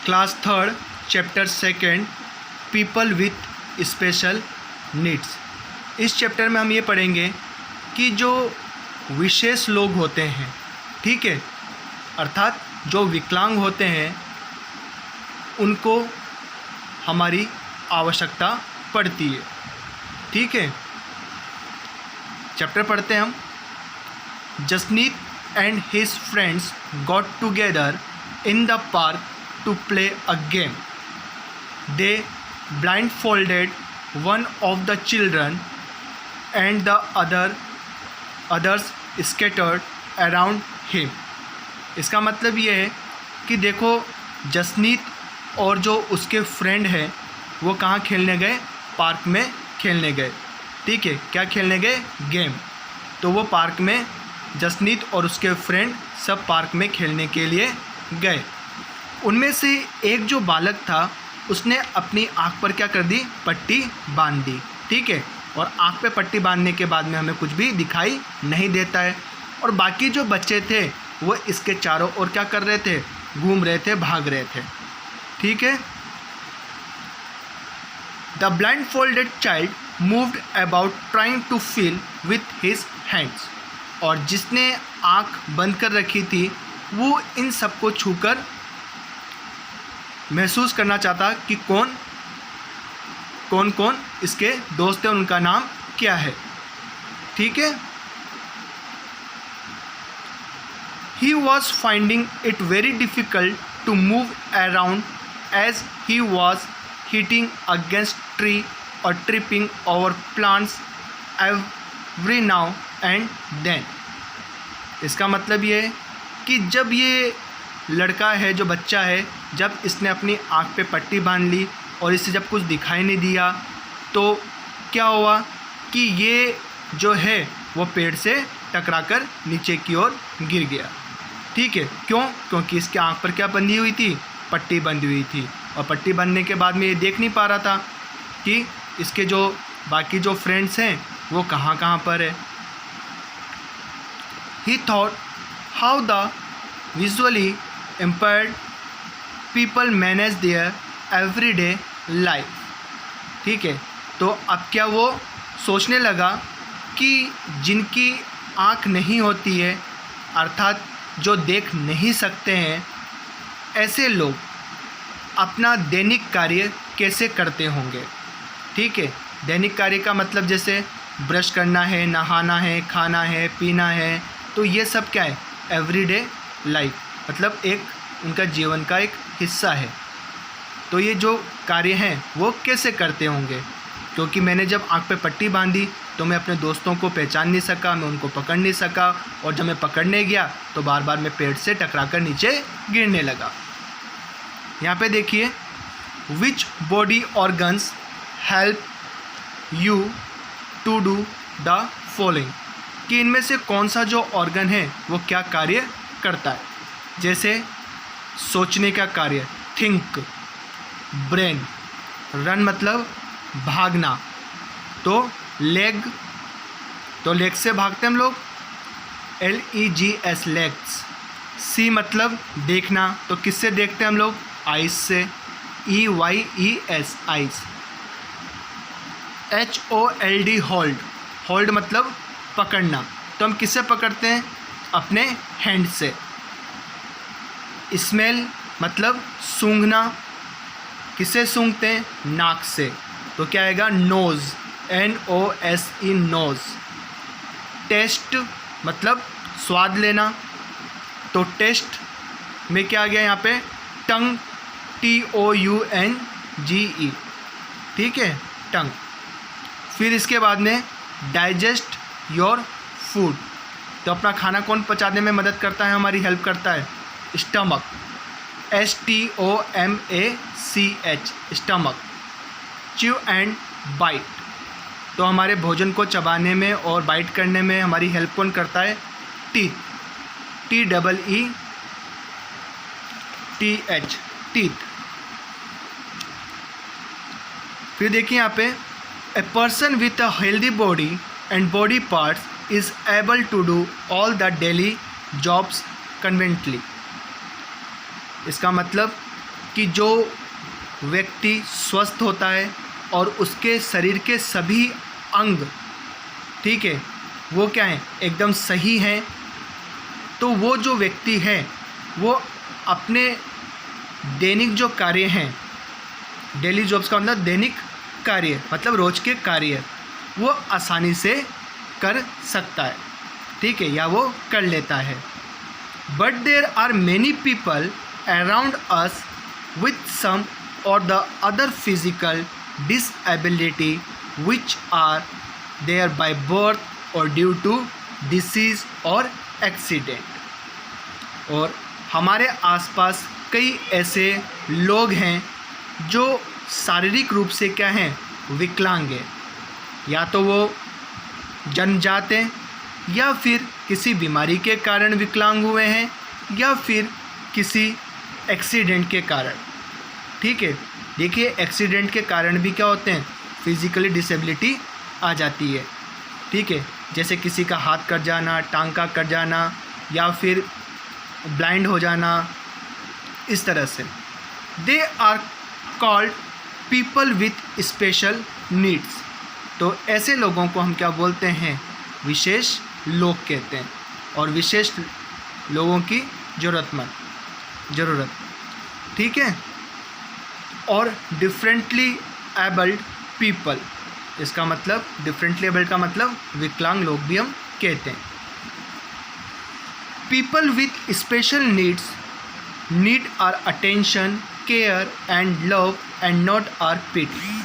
Class third chapter second people with special needs. इस chapter में हम ये पढ़ेंगे कि जो विशेष लोग होते हैं, ठीक है, अर्थात जो विकलांग होते हैं उनको हमारी आवश्यकता पड़ती है। ठीक है, चैप्टर पढ़ते हैं हम। Jasneet and his friends got together in the park to play a game. They blindfolded one of the children and the others scattered around him। इसका मतलब ये है कि देखो जसनीत और जो उसके फ्रेंड है वो कहाँ खेलने गए, पार्क में खेलने गए। ठीक है, क्या खेलने गए, गेम। तो वो पार्क में जसनीत और उसके फ्रेंड सब पार्क में खेलने के लिए गए। उनमें से एक जो बालक था उसने अपनी आँख पर क्या कर दी, पट्टी बांध दी। ठीक है, और आँख पे पट्टी बांधने के बाद में हमें कुछ भी दिखाई नहीं देता है। और बाकी जो बच्चे थे वो इसके चारों ओर क्या कर रहे थे, घूम रहे थे, भाग रहे थे। ठीक है, the blindfolded child moved about trying to feel with his hands। और जिसने आँख बंद कर रखी थी वो इन सबको छूकर महसूस करना चाहता कि कौन कौन इसके दोस्त हैं, उनका नाम क्या है। ठीक है, he was finding it very difficult to move around as he was hitting against tree और tripping over plants every now and then. इसका मतलब ये है कि जब ये लड़का है, जो बच्चा है, जब इसने अपनी आँख पे पट्टी बांध ली और इससे जब कुछ दिखाई नहीं दिया तो क्या हुआ कि ये जो है वो पेड़ से टकराकर नीचे की ओर गिर गया। ठीक है, क्यों, क्योंकि इसकी आँख पर क्या बंधी हुई थी, पट्टी बंधी हुई थी। और पट्टी बांधने के बाद में ये देख नहीं पा रहा था कि इसके जो बाकी जो फ्रेंड्स हैं वो कहाँ कहाँ पर है। ही thought how the visually impaired people manage their everyday life। ठीक है, तो अब क्या वो सोचने लगा कि जिनकी आँख नहीं होती है, अर्थात जो देख नहीं सकते हैं, ऐसे लोग अपना दैनिक कार्य कैसे करते होंगे। ठीक है, दैनिक कार्य का मतलब जैसे ब्रश करना है, नहाना है, खाना है, पीना है, तो ये सब क्या है, एवरीडे लाइफ, मतलब एक उनका जीवन का एक हिस्सा है। तो ये जो कार्य हैं वो कैसे करते होंगे, क्योंकि मैंने जब आँख पे पट्टी बांधी तो मैं अपने दोस्तों को पहचान नहीं सका, मैं उनको पकड़ नहीं सका, और जब मैं पकड़ने गया तो बार बार मैं पेड़ से टकराकर नीचे गिरने लगा। यहाँ पे देखिए, which body organs help you to do the following, कि इनमें से कौन सा जो ऑर्गन है वो क्या कार्य करता है। जैसे सोचने का कार्य, थिंक, ब्रेन, रन मतलब भागना, तो लेग, तो लेग से भागते हम लोग, LEGS लेग्स। सी मतलब देखना, तो किससे देखते हैं हम लोग, आइज से, EYES eyes. HOLD hold, hold मतलब पकड़ना, तो हम किससे पकड़ते हैं, अपने हैंड से। स्मेल मतलब सूंघना, किससे सूंघते हैं, नाक से, तो क्या आएगा, नोज़, NOSE नोज़। टेस्ट मतलब स्वाद लेना, तो टेस्ट में क्या आ गया यहाँ पे, टंग, TOUNGE। ठीक है, टंग। फिर इसके बाद में डाइजेस्ट योर फूड, तो अपना खाना कौन पचाने में मदद करता है, हमारी हेल्प करता है, stomach, STOMACH stomach. Chew and bite, तो हमारे भोजन को चबाने में और बाइट करने में हमारी हेल्प कौन करता है, टीथ, TEETH, टीथ। फिर देखिए यहाँ पे, a person with a healthy body and body parts is able to do all the daily jobs conveniently. इसका मतलब कि जो व्यक्ति स्वस्थ होता है और उसके शरीर के सभी अंग, ठीक है, वो क्या है, एकदम सही हैं, तो वो जो व्यक्ति है वो अपने दैनिक जो कार्य हैं, डेली जॉब्स का मतलब दैनिक कार्य मतलब रोज के कार्य, वो आसानी से कर सकता है, ठीक है, या वो कर लेता है। But there are many people around us with some or the other physical disability which are there by birth or due to disease or accident. और हमारे आसपास कई ऐसे लोग हैं जो शारीरिक रूप से क्या हैं, विकलांग हैं, या तो वो जन्मजात हैं या फिर किसी बीमारी के कारण विकलांग हुए हैं या फिर किसी एक्सीडेंट के कारण, ठीक है। देखिए एक्सीडेंट के कारण भी क्या होते हैं, फिजिकली डिसेबिलिटी आ जाती है, ठीक है, जैसे किसी का हाथ कट जाना, टांग का कट जाना या फिर ब्लाइंड हो जाना, इस तरह से। They are called people with special needs. तो ऐसे लोगों को हम क्या बोलते हैं, विशेष लोग कहते हैं, और विशेष लोगों की ज़रूरत, ठीक है। और डिफरेंटली एबल्ड पीपल, इसका मतलब डिफरेंटली एबल्ड का मतलब विकलांग लोग भी हम कहते हैं। People with special needs need our attention, care and love and not our pity.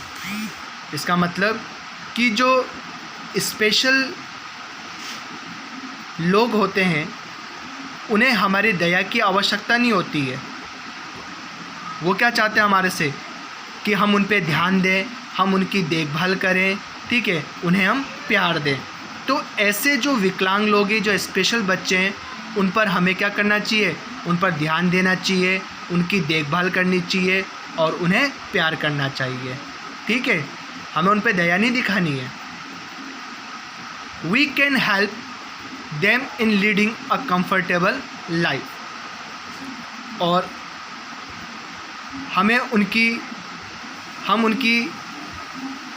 इसका मतलब कि जो स्पेशल लोग होते हैं उन्हें हमारी दया की आवश्यकता नहीं होती है। वो क्या चाहते हैं हमारे से, कि हम उन पे ध्यान दें, हम उनकी देखभाल करें, ठीक है, उन्हें हम प्यार दें। तो ऐसे जो विकलांग लोग हैं, जो स्पेशल बच्चे हैं, उन पर हमें क्या करना चाहिए, उन पर ध्यान देना चाहिए, उनकी देखभाल करनी चाहिए और उन्हें प्यार करना चाहिए, ठीक है, हमें उन पर दया नहीं दिखानी है। We can help them in leading a comfortable life. और हम उनकी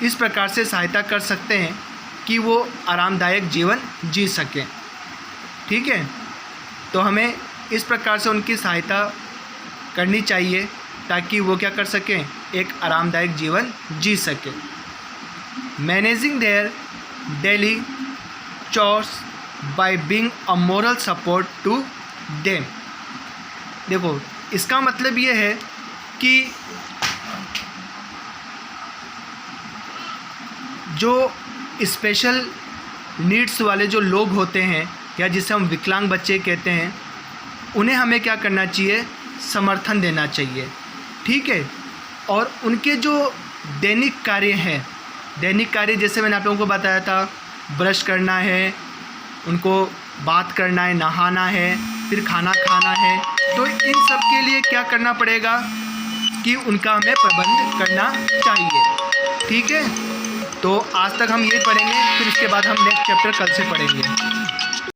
इस प्रकार से सहायता कर सकते हैं कि वो आरामदायक जीवन जी सकें, ठीक है। तो हमें इस प्रकार से उनकी सहायता करनी चाहिए ताकि वो क्या कर सकें, एक आरामदायक जीवन जी सकें। Managing their daily chores by being a moral support to them. देखो इसका मतलब ये है कि जो स्पेशल नीड्स वाले जो लोग होते हैं या जिसे हम विकलांग बच्चे कहते हैं, उन्हें हमें क्या करना चाहिए, समर्थन देना चाहिए, ठीक है। और उनके जो दैनिक कार्य हैं, दैनिक कार्य जैसे मैंने आप लोगों को बताया था, ब्रश करना है, उनको बात करना है, नहाना है, फिर खाना खाना है, तो इन सब के लिए क्या करना पड़ेगा कि उनका हमें प्रबंध करना चाहिए, ठीक है। तो आज तक हम यही पढ़ेंगे, फिर उसके बाद हम नेक्स्ट चैप्टर कल से पढ़ेंगे।